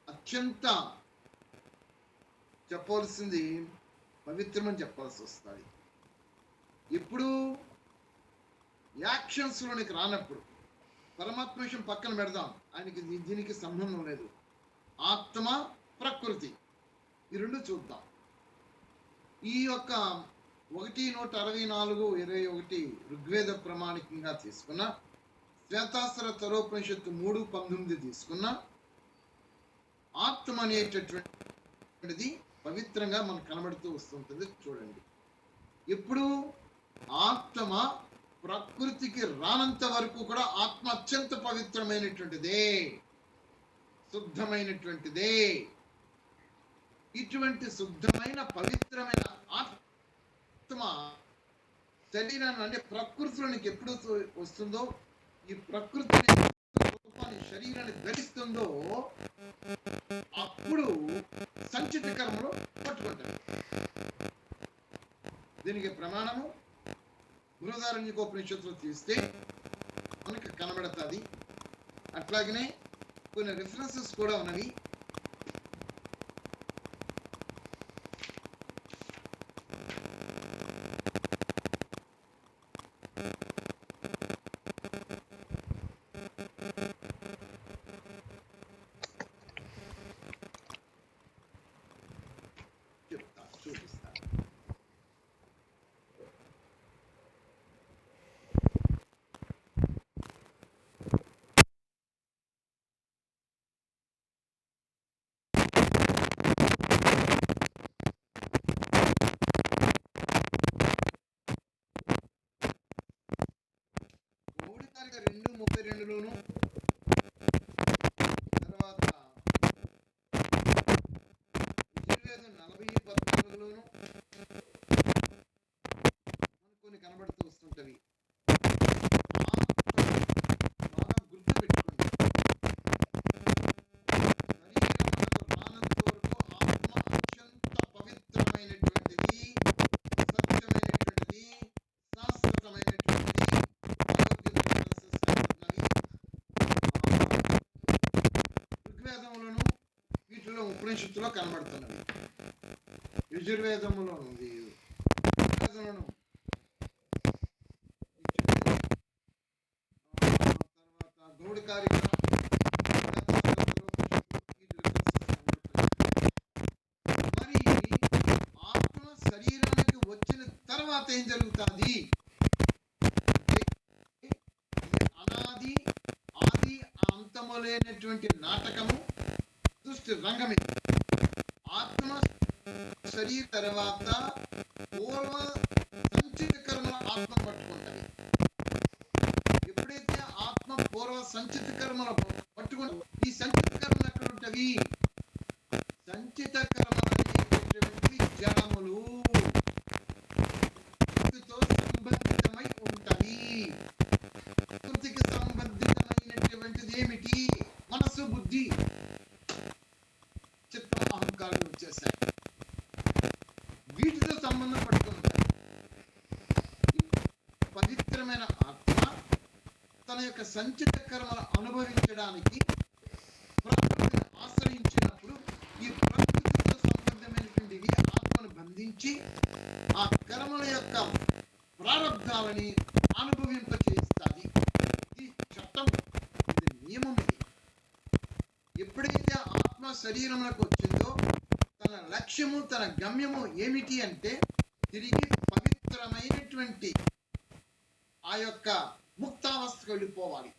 అత్యంత చెప్పవలసింది పవిత్రమని చెప్పాల్సి వస్తుంది. ఇప్పుడు యాక్షన్స్లోనికి రానప్పుడు పరమాత్మ విషయం పక్కన పెడదాం, ఆయనకి దీనికి సంబంధం లేదు. ఆత్మ, ప్రకృతి ఈ రెండు చూద్దాం. ఈ యొక్క 1:164:21 ఋగ్వేద ప్రమాణికంగా తీసుకున్న, శ్వేతాస్త్ర తరోపనిషత్తు 3:19 తీసుకున్న, ఆత్మ అనేటటువంటిది పవిత్రంగా మనకు కనబడుతూ వస్తుంటుంది. చూడండి, ఇప్పుడు ఆత్మ ప్రకృతికి రానంత వరకు కూడా ఆత్మ అత్యంత పవిత్రమైనటువంటిదే, శుద్ధమైనటువంటిదే. ఇటువంటి శుద్ధమైన పవిత్రమైన ఆత్మ శరీరాన్ని, అంటే ప్రకృతిలోనికి ఎప్పుడు వస్తుందో, ఈ ప్రకృతి రూపాన్ని శరీరాన్ని ధరిస్తుందో అప్పుడు సంచిత కర్మలు పట్టుకుంటారు. దీనికి ప్రమాణము బృహదారణ్యకోపనిషత్తులో తీస్తే మనకు కనబడుతుంది. అట్లాగనే కొన్ని రిఫరెన్సెస్ కూడా ఉన్నవి. చూపిస్తా. మూడు తారీఖు 2:32లోను, తర్వాత యజుర్వేదం 40:14లోను మనకు కొన్ని కనబడుతూ వస్తుంటవి. బాగా గుర్తు పెట్టుకోండి, శరీరమునకు రానంత వరకు ఆత్మ అత్యంత పవిత్రమైనటువంటిది, సత్యమైనటువంటిది, శాశ్వతమైనటువంటిది. ఋగ్వేదములను వీటిలో ఉపనిషత్తులో కనబడుతున్నవి. యజుర్వేదములో ఉంది, ఋగ్వేదములను, తర్వాత గౌడికారిక, మరి ఆత్మ శరీరానికి వచ్చిన తర్వాత ఏం జరుగుతుంది? అనాది ఆది అంతము లేనటువంటి నాటకము, సృష్టి రంగమే. ఆత్మ శరీర తర్వాత పూర్వ సంచిత కర్మల ఆత్మ పట్టుకుంటాయి. ఎప్పుడైతే ఆత్మ పూర్వ సంచిత కర్మల పట్టుకుంటా, ఈ సంచిత కర్మలు ఎక్కడ ఉంటవి? సంచిత కర్మలు అనేటటువంటి జడములు తో సంబంధితమై ఉంటవి. ప్రకృతికి సంబంధితమైనటువంటిది ఏమిటి? మనసు, బుద్ధి, చిత్తం, అహంకారం వచ్చేసాయి. వీటితో సంబంధం పడుతుంటాయి. పవిత్రమైన ఆత్మ తన యొక్క సంచిత కర్మలు అనుభవించడానికి ప్రకృతిని ఆశ్రయించినప్పుడు ఈ ప్రకృతితో సంబంధమైనటువంటివి ఆత్మను బంధించి ఆ కర్మల యొక్క ప్రారంధాలని అనుభవింపచేస్తుంది. ఇది చట్టం, ఇది నియమం. ఇది ఎప్పుడైతే ఆత్మ శరీరంలోకి వచ్చిందో తన లక్ష్యము, తన గమ్యము ఏమిటి అంటే తిరిగి పవిత్రమైనటువంటి ఆ యొక్క ముక్తావస్థకు వెళ్ళిపోవాలి.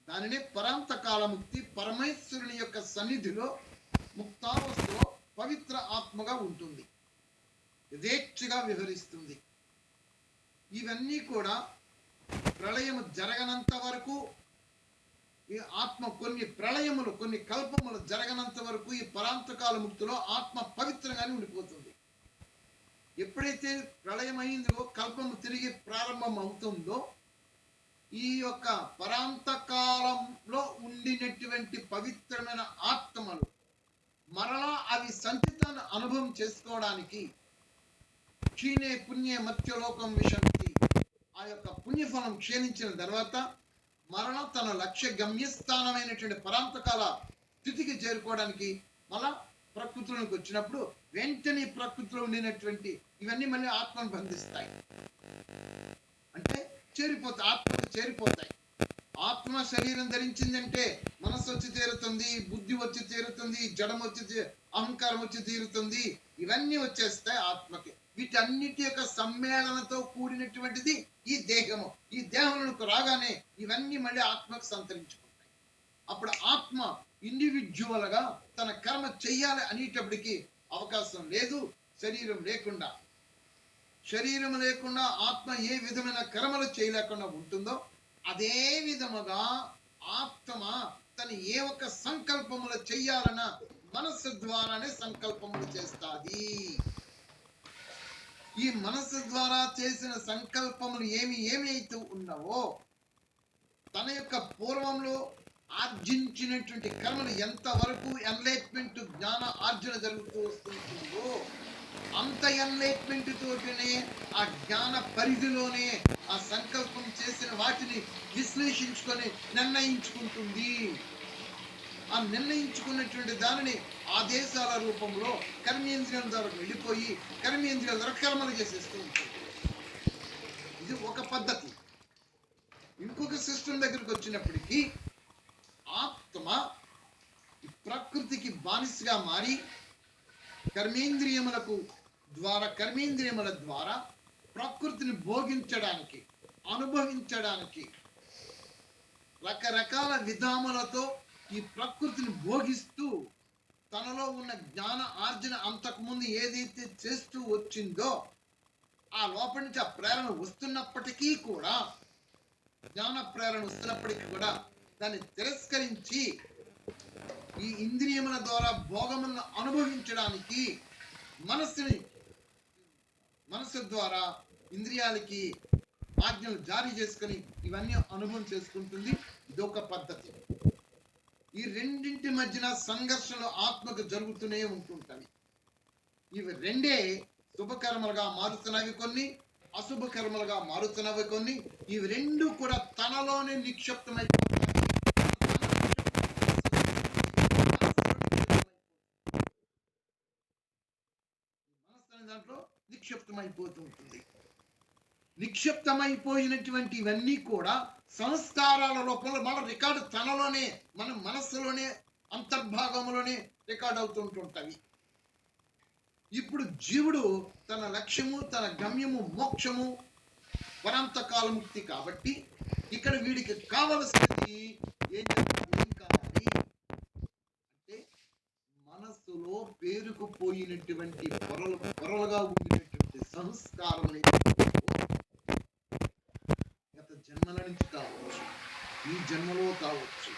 దానినే పరాంతకాల ముక్తి. పరమేశ్వరుని యొక్క సన్నిధిలో ముక్తావస్థలో పవిత్ర ఆత్మగా ఉంటుంది, యథేచ్ఛగా విహరిస్తుంది. ఇవన్నీ కూడా ప్రళయము జరగనంత వరకు ఈ ఆత్మ, కొన్ని ప్రళయములు, కొన్ని కల్పములు జరగనంత వరకు ఈ పరాంతకాల ముక్తిలో ఆత్మ పవిత్రంగానే ఉండిపోతుంది. ఎప్పుడైతే ప్రళయం అయిందో, కల్పము తిరిగి ప్రారంభం అవుతుందో, ఈ యొక్క పరాంతకాలంలో ఉండినటువంటి పవిత్రమైన ఆత్మలు మరలా అవి సంచితాన్ని అనుభవం చేసుకోవడానికి క్షీణే పుణ్యే మత్స్యలోకం విశంతి, ఆ యొక్క పుణ్యఫలం క్షీణించిన తర్వాత మరలా తన లక్ష్య గమ్యస్థానమైనటువంటి పరాంతకాల స్థితికి చేరుకోవడానికి మళ్ళా ప్రకృతిలోకి వచ్చినప్పుడు వెంటనే ప్రకృతిలో ఉండినటువంటి ఇవన్నీ మళ్ళీ ఆత్మను బంధిస్తాయి. అంటే ఆత్మకు చేరిపోతాయి. ఆత్మ శరీరం ధరించిందంటే మనసు వచ్చి తీరుతుంది, బుద్ధి వచ్చి తీరుతుంది, జడం వచ్చి అహంకారం వచ్చి తీరుతుంది, ఇవన్నీ వచ్చేస్తాయి ఆత్మకి. వీటన్నిటి యొక్క సమ్మేళనతో కూడినటువంటిది ఈ దేహము. ఈ దేహంలోకి రాగానే ఇవన్నీ మళ్ళీ ఆత్మకు సంతరించుకుంటాయి. అప్పుడు ఆత్మ ఇండివిజువల్ గా తన కర్మ చెయ్యాలి అనేటప్పటికి అవకాశం లేదు. శరీరం లేకుండా ఆత్మ ఏ విధమైన కర్మలు చేయలేకుండా ఉంటుందో అదే విధముగా ఆత్మ తన ఏ ఒక్క సంకల్పములు చెయ్యాలన్న మనస్సు ద్వారానే సంకల్పములు చేస్తాది. ఈ మనస్సు ద్వారా చేసిన సంకల్పములు ఏమి అయితే ఉన్నావో తన యొక్క పూర్వంలో ఆర్జించినటువంటి కర్మలు ఎంతవరకు ఎన్లైట్మెంట్ జ్ఞాన ఆర్జన జరుగుతూ వస్తుంటుందో అంత ఎన్లైట్మెంట్ తోటినే ఆ జ్ఞాన పరిధిలోనే ఆ సంకల్పం చేసిన వాటిని విశ్లేషించుకొని నిర్ణయించుకుంటుంది. ఆ నిర్ణయించుకున్నటువంటి దానిని ఆదేశాల రూపంలో కర్మేంద్రియాల ద్వారా వెళ్ళిపోయి కర్మేంద్రియాల ద్వారా కర్మలు చేసేస్తూ ఉంటుంది. ఇది ఒక పద్ధతి. ఇంకొక సిస్టమ్ దగ్గరికి వచ్చినప్పటికీ ఆత్మ ప్రకృతికి బానిసగా మారి కర్మేంద్రియముల ద్వారా ప్రకృతిని భోగించడానికి అనుభవించడానికి రకరకాల విధాములతో ఈ ప్రకృతిని భోగిస్తూ తనలో ఉన్న జ్ఞాన ఆర్జన అంతకుముందు ఏదైతే చేస్తూ వచ్చిందో ఆ లోపల నుంచి ఆ ప్రేరణ వస్తున్నప్పటికీ కూడా దాన్ని తిరస్కరించి ఈ ఇంద్రియముల ద్వారా భోగములను అనుభవించడానికి మనస్సు ద్వారా ఇంద్రియాలకి ఆజ్ఞలు జారీ చేసుకుని ఇవన్నీ అనుభవం చేసుకుంటుంది. ఇదొక పద్ధతి. ఈ రెండింటి మధ్యన సంఘర్షణలు ఆత్మకు జరుగుతూనే ఉంటుంటాయి. ఇవి రెండే శుభకర్మలుగా మారుతున్నవి కొన్ని, అశుభ కర్మలుగా మారుతున్నవి కొన్ని. ఇవి రెండు కూడా తనలోనే నిక్షిప్తమైపోతున్నాయి. దాంట్లో నిక్షిప్తమైపోతూ ఉంటుంది. నిక్షిప్తమైపోయినటువంటి ఇవన్నీ కూడా సంస్కారాల రూపంలో మన రికార్డు తనలోనే మన మనస్సులోనే అంతర్భాగంలోనే రికార్డ్ అవుతుంటుంటవి. ఇప్పుడు జీవుడు తన లక్ష్యము తన గమ్యము మోక్షము పరాంతకాల ముక్తి కాబట్టి ఇక్కడ వీడికి కావలసినది ఏం కావాలి అంటే మనస్సులో పేరుకుపోయినటువంటి పొరలుగా ఉండినటువంటి సంస్కారములు గత జన్మల నుంచి కావచ్చు, ఈ జన్మలో కావచ్చు,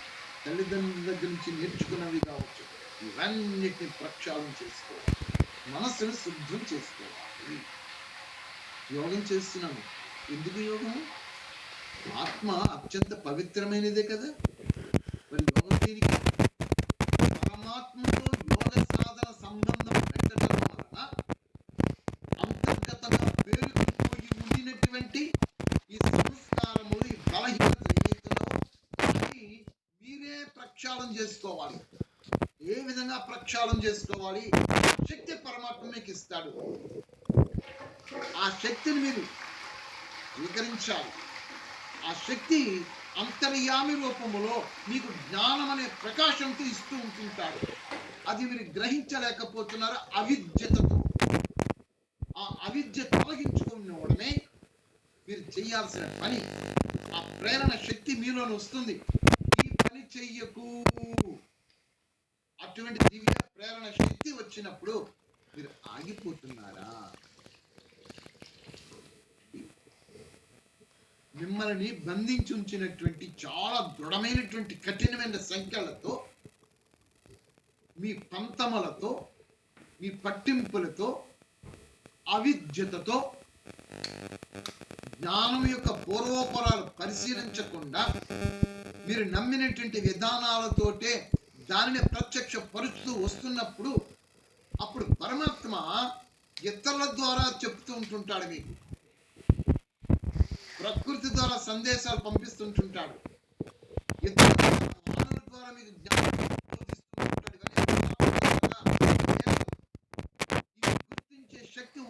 తల్లిదండ్రుల దగ్గర నుంచి నేర్చుకున్నవి కావచ్చు, ఇవన్నిటిని ప్రక్షాళన చేసుకోవాలి. మనస్సును శుద్ధం చేసుకోవాలి. యోగం చేస్తున్నాము. ఎందుకు యోగము? ఆత్మ అత్యంత పవిత్రమైనదే కదా. మరి యోగం దీనికి పరమాత్మతో యోగ సాధన సంబంధం పెట్టడం వలన అంతర్గతంగా పేరుకుపోయి ఉండినటువంటి ఈ సంస్కారము, ఈ బలహీనత ఏదైతుందో అది మీరే ప్రక్షాళన చేసుకోవాలి. ఏ విధంగా ప్రక్షాళన చేసుకోవాలి? శక్తి పరమాత్మ మీకు ఇస్తాడు. ఆ శక్తిని మీరు స్వీకరించాలి. ఆ శక్తి అంతర్యామి రూపములో మీకు జ్ఞానం అనే ప్రకాశంతో ఇస్తూ ఉంటుంటాడు. అది మీరు గ్రహించలేకపోతున్నారు అవిద్యతతో. ఆ అవిద్య తొలగించుకున్నవాడనే మీరు చేయాల్సిన పని. ఆ ప్రేరణ శక్తి మీలోనే వస్తుంది. ఈ పని చెయ్యకు. అటువంటి దివ్య ప్రేరణ శక్తి వచ్చినప్పుడు మీరు ఆగిపోతున్నారా? మిమ్మల్ని బంధించి ఉంచినటువంటి చాలా దృఢమైనటువంటి కఠినమైన సంఖ్యలతో, మీ పంతములతో, మీ పట్టింపులతో, అవిద్యతతో, జ్ఞానం యొక్క పూర్వోపరాలు పరిశీలించకుండా మీరు నమ్మినటువంటి విధానాలతోటే దానిని ప్రత్యక్ష పరుస్తూ వస్తున్నప్పుడు అప్పుడు పరమాత్మ ఇతరుల ద్వారా చెప్తూ ఉంటుంటాడు. మీకు ప్రకృతి ద్వారా సందేశాలు పంపిస్తుంటుంటాడు. ఇతర మానవుల ద్వారా మీకు జ్ఞానం బోధిస్తూ ఉంటాడు. ఇవన్నీ ఇవి గుర్తించే శక్తి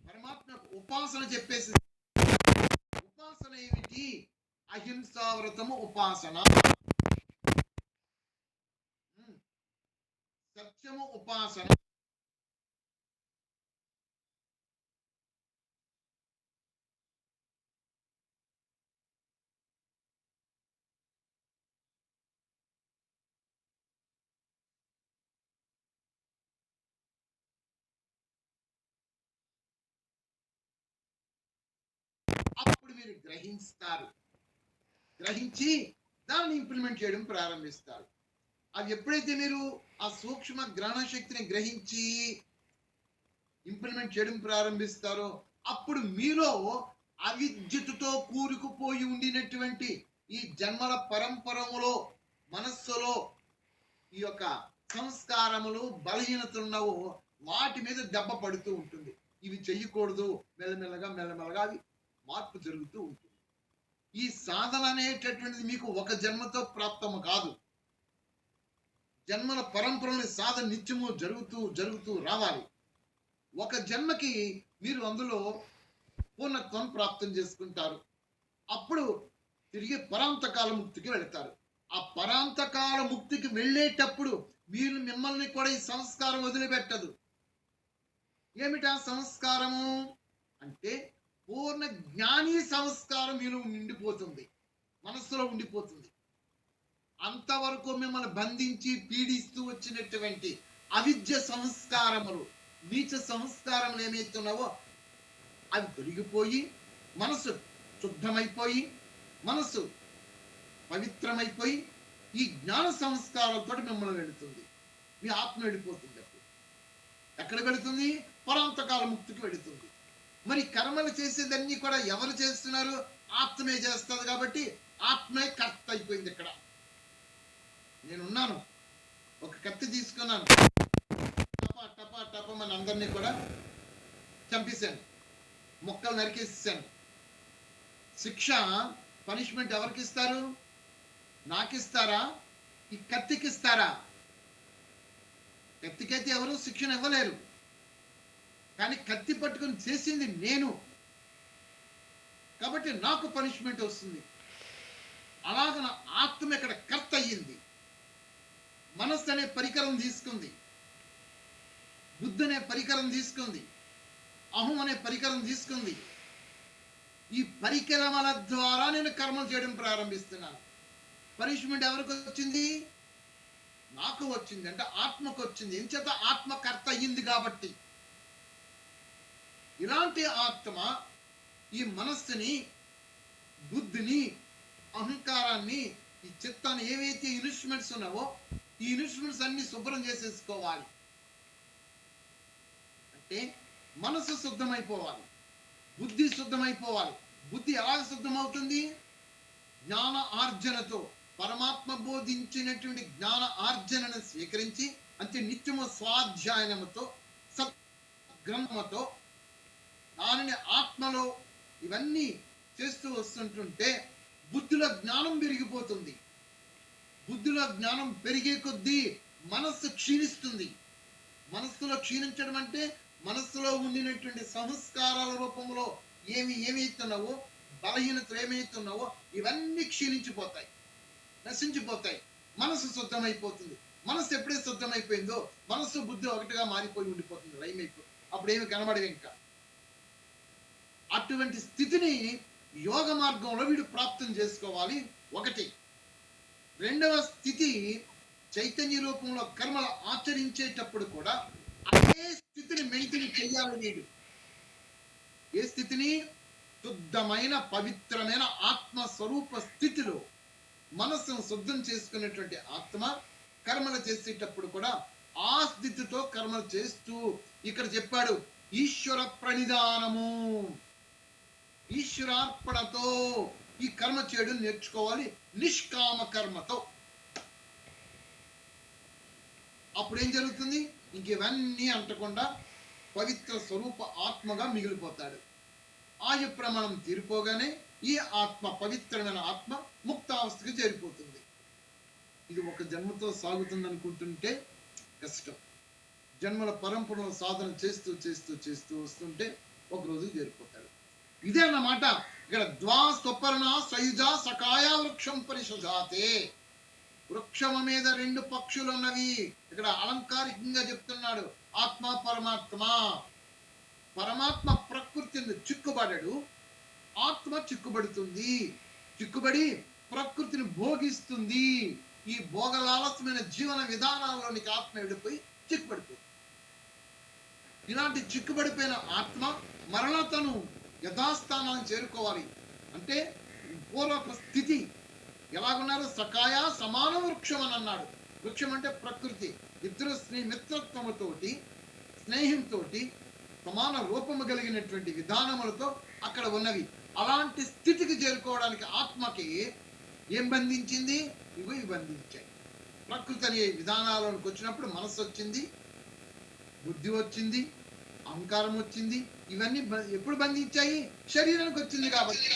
పరమాత్మ ఉపాసన చెప్పేసి. ఉపాసన ఏమిటి? అహింసా వ్రతము ఉపాసన, సత్యము ఉపాసన, అప్పుడు మీరు గ్రహిస్తారు. గ్రహించి దాన్ని ఇంప్లిమెంట్ చేయడం ప్రారంభిస్తారు. అవి ఎప్పుడైతే మీరు ఆ సూక్ష్మ గ్రహణ శక్తిని గ్రహించి ఇంప్లిమెంట్ చేయడం ప్రారంభిస్తారో అప్పుడు మీలో అవిద్యుత్తుతో కూరుకుపోయి ఉండినటువంటి ఈ జన్మల పరంపరములో మనస్సులో ఈ యొక్క సంస్కారములు బలహీనతలున్నవో వాటి మీద దెబ్బ పడుతూ ఉంటుంది. ఇవి చెయ్యకూడదు. మెల్లమెల్లగా మెల్లమెల్లగా అవి మార్పు జరుగుతూ ఉంటుంది. ఈ సాధన అనేటటువంటిది మీకు ఒక జన్మతో ప్రాప్తము కాదు. జన్మల పరంపరని సాధన నిత్యము జరుగుతూ జరుగుతూ రావాలి. ఒక జన్మకి మీరు అందులో పూర్ణత్వం ప్రాప్తం చేసుకుంటారు. అప్పుడు తిరిగి పరాంతకాల ముక్తికి వెళతారు. ఆ పరాంతకాల ముక్తికి వెళ్ళేటప్పుడు మీరు మిమ్మల్ని కూడా ఈ సంస్కారం వదిలిపెట్టదు. ఏమిటా సంస్కారము అంటే పూర్ణ జ్ఞాని సంస్కారం మీలో నిండిపోతుంది, మనస్సులో ఉండిపోతుంది. అంతవరకు మిమ్మల్ని బంధించి పీడిస్తూ వచ్చినటువంటి అవిద్య సంస్కారములు, నీచ సంస్కారములు ఏమైతున్నావో అవి తొలగిపోయి మనసు శుద్ధమైపోయి మనసు పవిత్రమైపోయి ఈ జ్ఞాన సంస్కారాలతో మిమ్మల్ని వెళుతుంది. మీ ఆత్మ వెళ్ళిపోతుంది. అప్పుడు ఎక్కడ వెళుతుంది? పరాంతకాల ముక్తికి వెళుతుంది. మరి కర్మలు చేసేదన్నీ కూడా ఎవరు చేస్తున్నారు? ఆత్మే చేస్తుంది. కాబట్టి ఆత్మే కర్త అయిపోయింది. ఇక్కడ నేనున్నాను, ఒక కత్తి తీసుకున్నాను, టపా టపా టపా మన అందరినీ కూడా చంపేశాను, మొక్కలు నరికేసాను. శిక్ష పనిష్మెంట్ ఎవరికి ఇస్తారు? నాకిస్తారా? ఈ కత్తికి ఇస్తారా? కత్తికైతే ఎవరు శిక్షణ ఇవ్వలేరు. కానీ కత్తి పట్టుకొని చేసింది నేను, కాబట్టి నాకు పనిష్మెంట్ వస్తుంది. అలాగ నా ఆత్మ ఇక్కడ కర్త అయ్యింది. మనస్సు అనే పరికరం తీసుకుంది, బుద్ధి అనే పరికరం తీసుకుంది, అహం అనే పరికరం తీసుకుంది. ఈ పరికరముల ద్వారా నేను కర్మలు చేయడం ప్రారంభిస్తున్నాను. పనిష్మెంట్ ఎవరికి వచ్చింది? నాకు వచ్చింది. అంటే ఆత్మకు వచ్చింది. ఎంచేత ఆత్మకర్త అయ్యింది. కాబట్టి ఇలాంటి ఆత్మ ఈ మనస్సుని, బుద్ధిని, అహంకారాన్ని, ఈ చిత్తాన్ని, ఏవైతే ఇన్స్ట్రుమెంట్స్ ఉన్నావో ఈ ఇన్స్ట్రుమెంట్స్ అన్ని శుభ్రం చేసేసుకోవాలి. అంటే మనసు శుద్ధమైపోవాలి, బుద్ధి శుద్ధమైపోవాలి. బుద్ధి ఎలా శుద్ధమవుతుంది? జ్ఞాన ఆర్జనతో, పరమాత్మ బోధించినటువంటి జ్ఞాన ఆర్జనను స్వీకరించి, అంటే నిత్యము స్వాధ్యాయనముతో, సద్గ్రంథముతో దానిని ఆత్మలో ఇవన్నీ చేస్తూ వస్తుంటుంటే బుద్ధిలో జ్ఞానం పెరిగిపోతుంది. బుద్ధిలో జ్ఞానం పెరిగే కొద్దీ మనస్సు క్షీణిస్తుంది. మనస్సులో క్షీణించడం అంటే మనస్సులో ఉండినటువంటి సంస్కారాల రూపంలో ఏమైతున్నావో, బలహీనతలు ఏమైతున్నావో ఇవన్నీ క్షీణించిపోతాయి, నశించిపోతాయి. మనసు శుద్ధమైపోతుంది. మనసు ఎప్పుడైతే శుద్ధమైపోయిందో మనసు బుద్ధి ఒకటిగా మారిపోయి ఉండిపోతుంది, లైమ్ అయిపోయి అప్పుడు ఏమి కనబడవు ఇంకా. అటువంటి స్థితిని యోగ మార్గంలో వీడు ప్రాప్తం చేసుకోవాలి ఒకటి. రెండవ స్థితి, చైతన్య రూపంలో కర్మలు ఆచరించేటప్పుడు కూడా అదే స్థితిని మెయింటైన్ చేయాలి వీడు. ఏ స్థితిని? శుద్ధమైన పవిత్రమైన ఆత్మ స్వరూప స్థితిలో మనస్సును శుద్ధం చేసుకునేటువంటి ఆత్మ కర్మలు చేసేటప్పుడు కూడా ఆ స్థితితో కర్మలు చేస్తూ, ఇక్కడ చెప్పాడు ఈశ్వర ప్రణిధానము, ఈశ్వరార్పణతో ఈ కర్మ చేయడం నేర్చుకోవాలి, నిష్కామ కర్మతో. అప్పుడు ఏం జరుగుతుంది? ఇంక ఇవన్నీ అంటకుండా పవిత్ర స్వరూప ఆత్మగా మిగిలిపోతాడు. ఆయు ప్రమాణం తీరిపోగానే ఈ ఆత్మ, పవిత్రమైన ఆత్మ ముక్తావస్థకి చేరిపోతుంది. ఇది ఒక జన్మతో సాగుతుంది అనుకుంటుంటే కష్టం. జన్మల పరంపరలో సాధన చేస్తూ చేస్తూ చేస్తూ వస్తుంటే ఒక రోజు చేరిపోతాడు. ఇదే అన్నమాట. ఇక్కడ ద్వా స్వపర్ణ సయుజ సకాయ వృక్షం పరిశుజాతే. వృక్షము మీద రెండు పక్షులు ఉన్నవి. ఇక్కడ అలంకారికంగా చెప్తున్నాడు. ఆత్మ పరమాత్మ. పరమాత్మ ప్రకృతిని చిక్కుబడడు, ఆత్మ చిక్కుబడుతుంది. చిక్కుబడి ప్రకృతిని భోగిస్తుంది. ఈ భోగలాలసమైన జీవన విధానాల్లోనికి ఆత్మ వెళ్ళిపోయి చిక్కుబడిపోతుంది. ఇలాంటి చిక్కుబడిపోయిన ఆత్మ మరలా తను యథాస్థానాన్ని చేరుకోవాలి. అంటే పూర్వపు స్థితి ఎలాగున్నారు? సకాయ సమాన వృక్షం అని అన్నాడు. వృక్షం అంటే ప్రకృతి. ఇద్దరు మిత్రత్వముతోటి, స్నేహంతో సమాన రూపము కలిగినటువంటి విధానములతో అక్కడ ఉన్నవి. అలాంటి స్థితికి చేరుకోవడానికి ఆత్మకి ఏం బంధించింది? ఇవి బంధించాయి. ప్రకృతి అనే విధానాలకు వచ్చినప్పుడు మనస్సు వచ్చింది, బుద్ధి వచ్చింది, అహంకారం వచ్చింది. ఇవన్నీ ఎప్పుడు బంధించాయి? శరీరానికి వచ్చింది కాబట్టి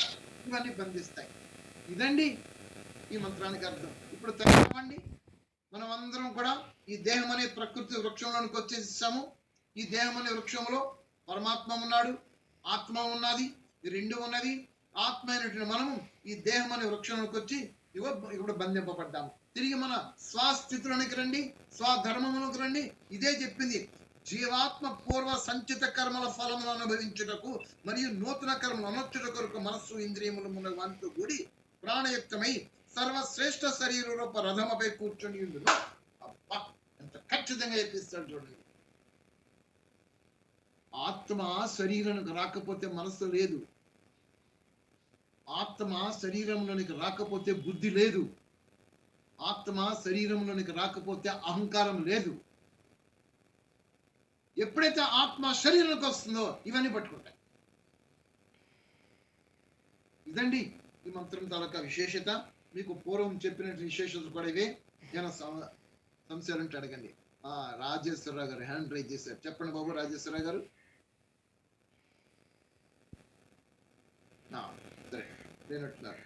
ఇవన్నీ బంధిస్తాయి. ఇదండి ఈ మంత్రానికి అర్థం. ఇప్పుడు తెలవండి, మనం అందరం కూడా ఈ దేహం అనే ప్రకృతి వృక్షంలోనికి వచ్చేసాము. ఈ దేహం అనే వృక్షంలో పరమాత్మ ఉన్నాడు, ఆత్మ ఉన్నది, ఈ రెండు ఉన్నవి. ఆత్మ అయినటువంటి మనము ఈ దేహం అనే వృక్షంలోకి వచ్చి ఇప్పుడు బంధింపబడ్డాము. తిరిగి మన స్వస్థితిలోనికి రండి, స్వధర్మములకు రండి. ఇదే చెప్పింది. జీవాత్మ పూర్వ సంచిత కర్మల ఫలములను అనుభవించుటకు మరియు నూతన కర్మలు అనొచ్చుట కొరకు మనస్సు ఇంద్రియములు ఉన్న వాటితో కూడి ప్రాణయుక్తమై సర్వశ్రేష్ఠ శరీర రూప రథమపై కూర్చొని ఉండును. అబ్బా, ఎంత ఖచ్చితంగా చెప్పిస్తాడు చూడండి. ఆత్మ శరీరానికి రాకపోతే మనస్సు లేదు, ఆత్మ శరీరంలోనికి రాకపోతే బుద్ధి లేదు, ఆత్మ శరీరంలోనికి రాకపోతే అహంకారం లేదు. ఎప్పుడైతే ఆత్మ శరీరంలోకి వస్తుందో ఇవన్నీ పట్టుకుంటాయి. ఇదండి ఈ మంత్రం తాలూకా విశేషత. మీకు పూర్వం చెప్పినట్టు విశేషతలు కూడా ఇవే. జన సంశయాలు అంటే అడగండి. రాజేశ్వరరావు గారు హ్యాండ్ రైజ్ చేశారు. చెప్పండి బాబు రాజేశ్వరరావు గారు. సరే లేనట్టున్నారు.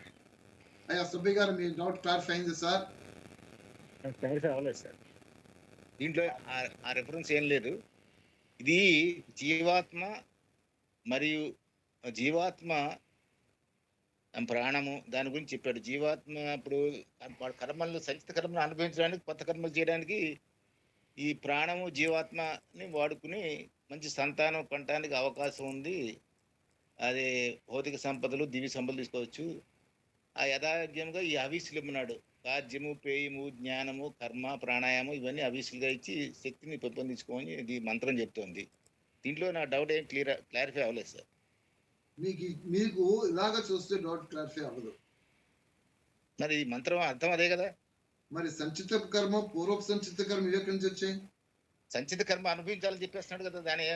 అయ్యా సుబ్బయ్య గారు, మీ డౌట్ క్లారిఫై అయింది సార్? క్లారిఫై అవ్వలేదు సార్. దీంట్లో ఆ రెఫరెన్స్ ఏం లేదు. ఇది జీవాత్మ మరియు జీవాత్మ ప్రాణము దాని గురించి చెప్పాడు. జీవాత్మ ఇప్పుడు కర్మలను, సంచిత కర్మలు అనుభవించడానికి, కొత్త కర్మలు చేయడానికి ఈ ప్రాణము జీవాత్మని వాడుకుని మంచి సంతానం పండటానికి అవకాశం ఉంది. అది భౌతిక సంపదలు, దివ్య సంపదలు తీసుకోవచ్చు. ఆ యథార్థంగా ఈ హవిస్సులు ఇమ్మన్నాడు. కార్యము, పేయము, జ్ఞానము, కర్మ, ప్రాణాయామం ఇవన్నీ హవిస్సులుగా ఇచ్చి శక్తిని పెంపొందించుకోమని ఇది మంత్రం చెప్తోంది. దీంట్లో నా డౌట్ ఏం క్లారిఫై అవ్వలేదు సార్. మీకు ఇలాగ చూస్తే డౌట్ క్లారిఫై అవ్వదు. మరి ఈ మంత్రం అర్థం అదే కదా. మరి సంచిత కర్మ, పూర్వపు సంచిత కర్మ ఇవి ఎక్కడి నుంచి వచ్చాయి? సంచిత కర్మ అనుభవించాలని చెప్పేస్తున్నాడు కదా. దాని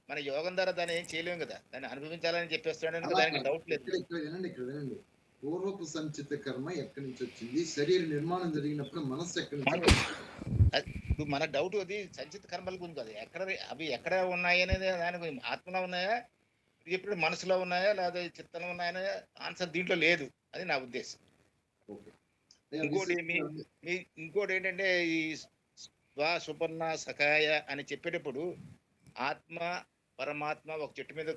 మన యోగం ద్వారా దాన్ని ఏం చేయలేము కదా. దాన్ని అనుభవించాలని చెప్పేస్తున్నాడు. దానికి డౌట్ లేదు. ఇక్కడ వినండి. పూర్వపు సంచిత కర్మ ఎక్కడి నుంచి వచ్చింది? శరీర నిర్మాణం జరిగినప్పుడు మనస్సు ఎక్కడి నుంచి? మన డౌట్ అది సంచిత కర్మల గురించి కదా. అవి ఎక్కడ ఉన్నాయి అనేది దాని గురించి. ఆత్మలో ఉన్నాయా, ఇప్పుడు మనసులో ఉన్నాయా, లేదా చిత్తంలో ఉన్నాయనే ఆన్సర్ దీంట్లో లేదు. అది నా ఉద్దేశం. ఇంకోటి ఏంటంటే ఈ స్వ సుపర్ణ సఖాయ అని చెప్పేటప్పుడు ఆత్మ పరమాత్మ ఒక చెట్టు మీద